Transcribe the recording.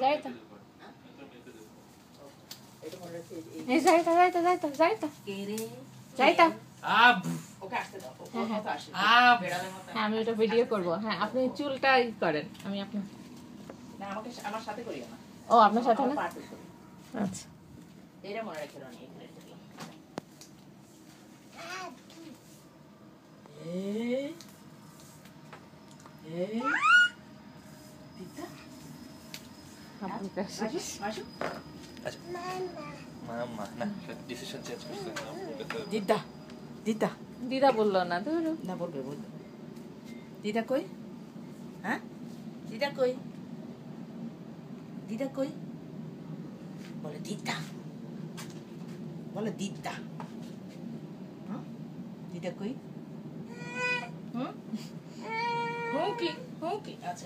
যাইতা এই যাইতা যাইতা যাইতা যাইতা যাইতা হ্যাঁ আমি ওটা ভিডিও করবো। হ্যাঁ আপনি চুলটা করেন, আমি আপনার আমার সাথে করি না। ও আপনার সাথে না? আচ্ছা এটা মনে রেখে রানি দিদা দিদা দিদা বললো না তো না, বলবে বলবে। দিদা কই? হ্যাঁ দিদা কই? দিদা কই? বলে দিদা, বলে দিদা। দিদা কই? হুম কি হুম কি? আচ্ছা